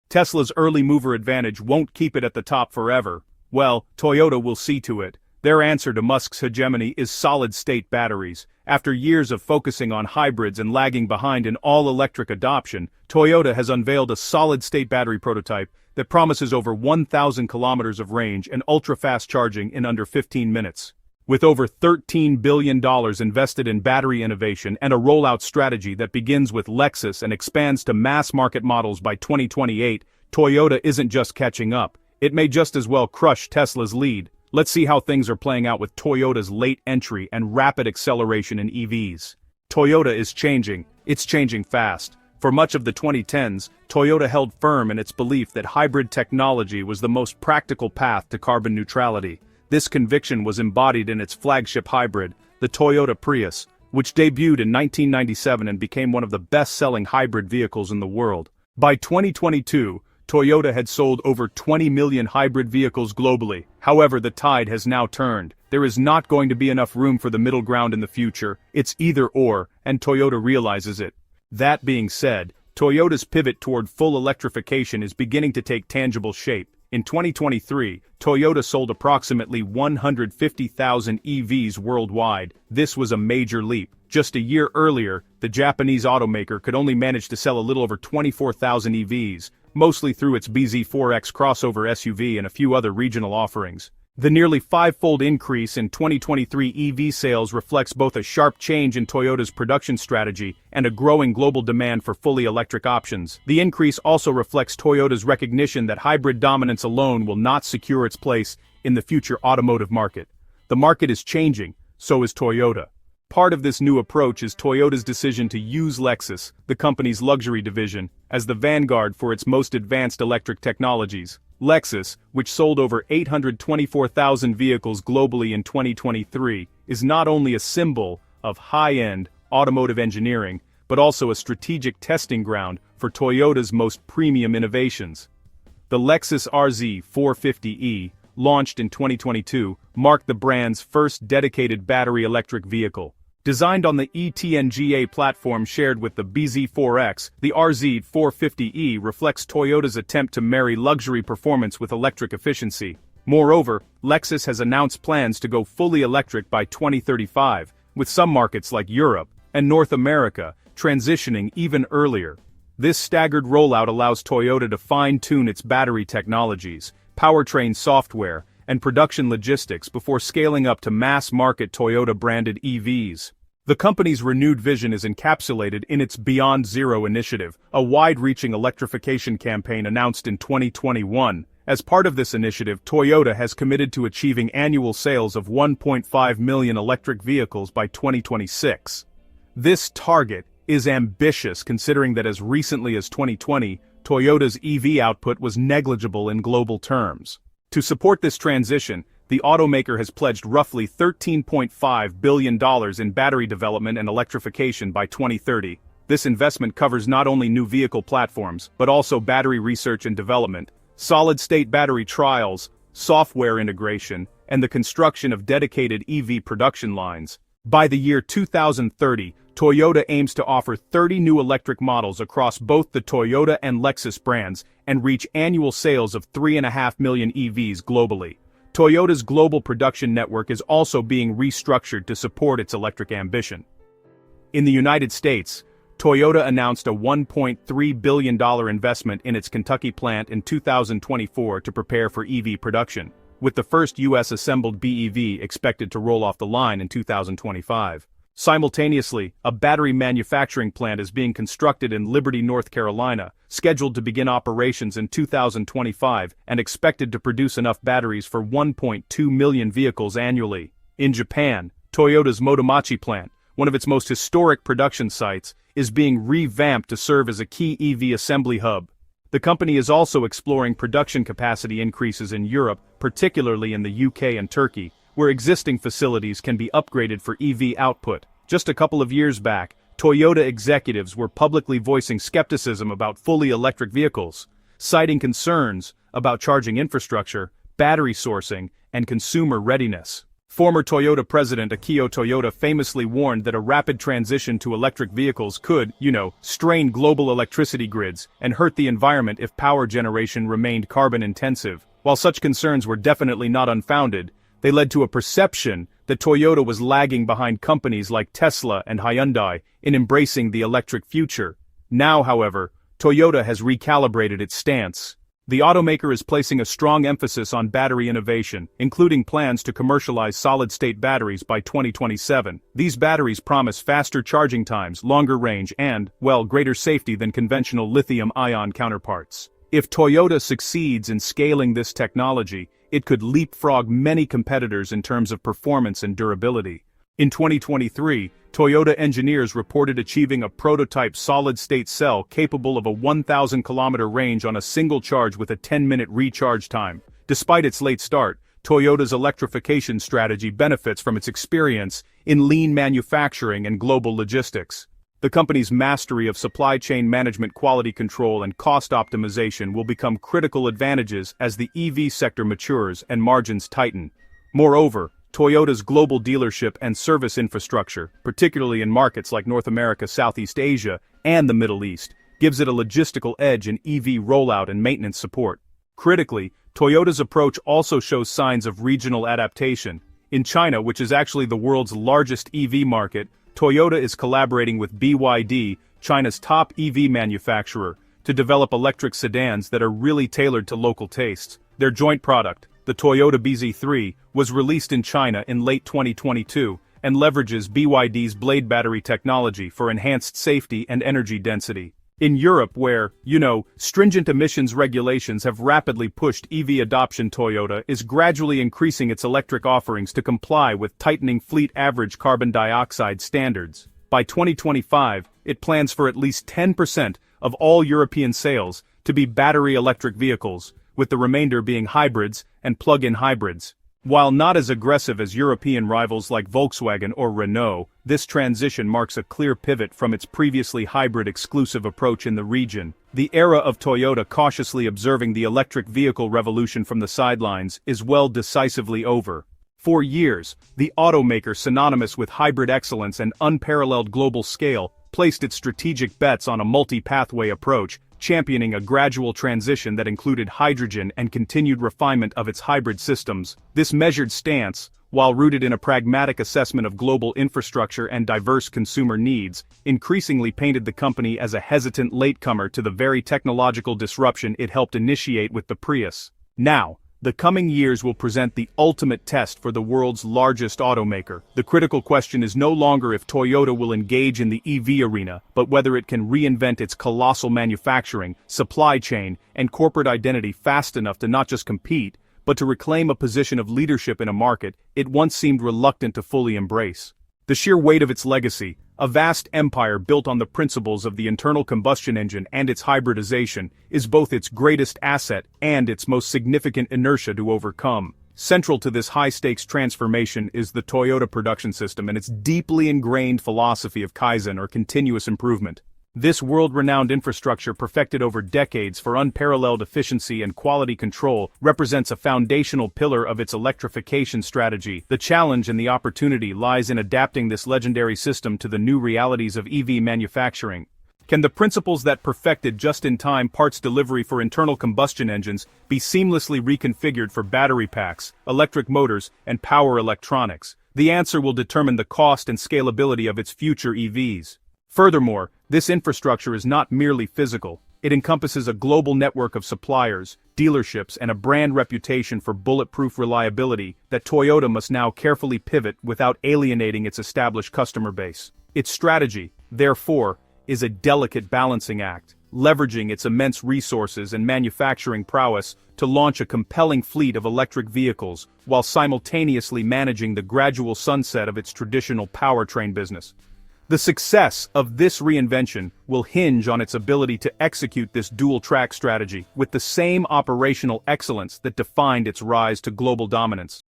Tesla's early mover advantage won't keep it at the top forever. Well, Toyota will see to it. Their answer to Musk's hegemony is solid-state batteries. After years of focusing on hybrids and lagging behind in all-electric adoption, Toyota has unveiled a solid-state battery prototype that promises over 1,000 kilometers of range and ultra-fast charging in under 15 minutes. With over $13 billion invested in battery innovation and a rollout strategy that begins with Lexus and expands to mass-market models by 2028, Toyota isn't just catching up. It may just as well crush Tesla's lead. Let's see how things are playing out with Toyota's late entry and rapid acceleration in EVs. Toyota is changing. It's changing fast. For much of the 2010s, Toyota held firm in its belief that hybrid technology was the most practical path to carbon neutrality. This conviction was embodied in its flagship hybrid, the Toyota Prius, which debuted in 1997 and became one of the best-selling hybrid vehicles in the world. By 2022, Toyota had sold over 20 million hybrid vehicles globally. However, the tide has now turned. There is not going to be enough room for the middle ground in the future. It's either or, and Toyota realizes it. That being said, Toyota's pivot toward full electrification is beginning to take tangible shape. In 2023, Toyota sold approximately 150,000 EVs worldwide. This was a major leap. Just a year earlier, the Japanese automaker could only manage to sell a little over 24,000 EVs, mostly through its BZ4X crossover SUV and a few other regional offerings. The nearly five-fold increase in 2023 EV sales reflects both a sharp change in Toyota's production strategy and a growing global demand for fully electric options. The increase also reflects Toyota's recognition that hybrid dominance alone will not secure its place in the future automotive market. The market is changing, so is Toyota. Part of this new approach is Toyota's decision to use Lexus, the company's luxury division, as the vanguard for its most advanced electric technologies. Lexus, which sold over 824,000 vehicles globally in 2023, is not only a symbol of high-end automotive engineering, but also a strategic testing ground for Toyota's most premium innovations. The Lexus RZ 450e, launched in 2022, marked the brand's first dedicated battery electric vehicle. Designed on the ETNGA platform shared with the BZ4X, the RZ 450e reflects Toyota's attempt to marry luxury performance with electric efficiency. Moreover, Lexus has announced plans to go fully electric by 2035, with some markets like Europe and North America transitioning even earlier. This staggered rollout allows Toyota to fine-tune its battery technologies, powertrain software, and production logistics before scaling up to mass-market Toyota-branded EVs. The company's renewed vision is encapsulated in its Beyond Zero initiative, a wide-reaching electrification campaign announced in 2021. As part of this initiative, Toyota has committed to achieving annual sales of 1.5 million electric vehicles by 2026. This target is ambitious considering that as recently as 2020, Toyota's EV output was negligible in global terms. To support this transition, the automaker has pledged roughly $13.5 billion in battery development and electrification by 2030. This investment covers not only new vehicle platforms, but also battery research and development, solid-state battery trials, software integration, and the construction of dedicated EV production lines. By the year 2030, Toyota aims to offer 30 new electric models across both the Toyota and Lexus brands and reach annual sales of 3.5 million EVs globally. Toyota's global production network is also being restructured to support its electric ambition. In the United States, Toyota announced a $1.3 billion investment in its Kentucky plant in 2024 to prepare for EV production, with the first U.S.-assembled BEV expected to roll off the line in 2025. Simultaneously, a battery manufacturing plant is being constructed in Liberty, North Carolina, scheduled to begin operations in 2025 and expected to produce enough batteries for 1.2 million vehicles annually. In Japan, Toyota's Motomachi plant, one of its most historic production sites, is being revamped to serve as a key EV assembly hub. The company is also exploring production capacity increases in Europe, particularly in the UK and Turkey, where existing facilities can be upgraded for EV output. Just a couple of years back, Toyota executives were publicly voicing skepticism about fully electric vehicles, citing concerns about charging infrastructure, battery sourcing, and consumer readiness. Former Toyota president Akio Toyoda famously warned that a rapid transition to electric vehicles could, strain global electricity grids and hurt the environment if power generation remained carbon-intensive. While such concerns were definitely not unfounded, they led to a perception that Toyota was lagging behind companies like Tesla and Hyundai in embracing the electric future. Now, however, Toyota has recalibrated its stance. The automaker is placing a strong emphasis on battery innovation, including plans to commercialize solid-state batteries by 2027. These batteries promise faster charging times, longer range, and, greater safety than conventional lithium-ion counterparts. If Toyota succeeds in scaling this technology, it could leapfrog many competitors in terms of performance and durability. In 2023, Toyota engineers reported achieving a prototype solid-state cell capable of a 1,000-kilometer range on a single charge with a 10-minute recharge time. Despite its late start, Toyota's electrification strategy benefits from its experience in lean manufacturing and global logistics. The company's mastery of supply chain management, quality control, and cost optimization will become critical advantages as the EV sector matures and margins tighten. Moreover, Toyota's global dealership and service infrastructure, particularly in markets like North America, Southeast Asia, and the Middle East, gives it a logistical edge in EV rollout and maintenance support. Critically, Toyota's approach also shows signs of regional adaptation. In China, which is actually the world's largest EV market, Toyota is collaborating with BYD, China's top EV manufacturer, to develop electric sedans that are really tailored to local tastes. Their joint product, the Toyota BZ3, was released in China in late 2022 and leverages BYD's blade battery technology for enhanced safety and energy density. In Europe, where, stringent emissions regulations have rapidly pushed EV adoption, Toyota is gradually increasing its electric offerings to comply with tightening fleet average carbon dioxide standards. By 2025, it plans for at least 10% of all European sales to be battery electric vehicles, with the remainder being hybrids and plug-in hybrids. While not as aggressive as European rivals like Volkswagen or Renault, this transition marks a clear pivot from its previously hybrid-exclusive approach in the region. The era of Toyota cautiously observing the electric vehicle revolution from the sidelines is decisively over. For years, the automaker, synonymous with hybrid excellence and unparalleled global scale, placed its strategic bets on a multi-pathway approach, championing a gradual transition that included hydrogen and continued refinement of its hybrid systems. This measured stance, while rooted in a pragmatic assessment of global infrastructure and diverse consumer needs, increasingly painted the company as a hesitant latecomer to the very technological disruption it helped initiate with the Prius. Now, the coming years will present the ultimate test for the world's largest automaker. The critical question is no longer if Toyota will engage in the EV arena, but whether it can reinvent its colossal manufacturing, supply chain, and corporate identity fast enough to not just compete, but to reclaim a position of leadership in a market it once seemed reluctant to fully embrace. The sheer weight of its legacy, a vast empire built on the principles of the internal combustion engine and its hybridization, is both its greatest asset and its most significant inertia to overcome. Central to this high-stakes transformation is the Toyota production system and its deeply ingrained philosophy of Kaizen, or continuous improvement. This world-renowned infrastructure, perfected over decades for unparalleled efficiency and quality control, represents a foundational pillar of its electrification strategy. The challenge and the opportunity lies in adapting this legendary system to the new realities of EV manufacturing. Can the principles that perfected just-in-time parts delivery for internal combustion engines be seamlessly reconfigured for battery packs, electric motors, and power electronics? The answer will determine the cost and scalability of its future EVs. Furthermore, this infrastructure is not merely physical. It encompasses a global network of suppliers, dealerships, and a brand reputation for bulletproof reliability that Toyota must now carefully pivot without alienating its established customer base. Its strategy, therefore, is a delicate balancing act, leveraging its immense resources and manufacturing prowess to launch a compelling fleet of electric vehicles while simultaneously managing the gradual sunset of its traditional powertrain business. The success of this reinvention will hinge on its ability to execute this dual-track strategy with the same operational excellence that defined its rise to global dominance.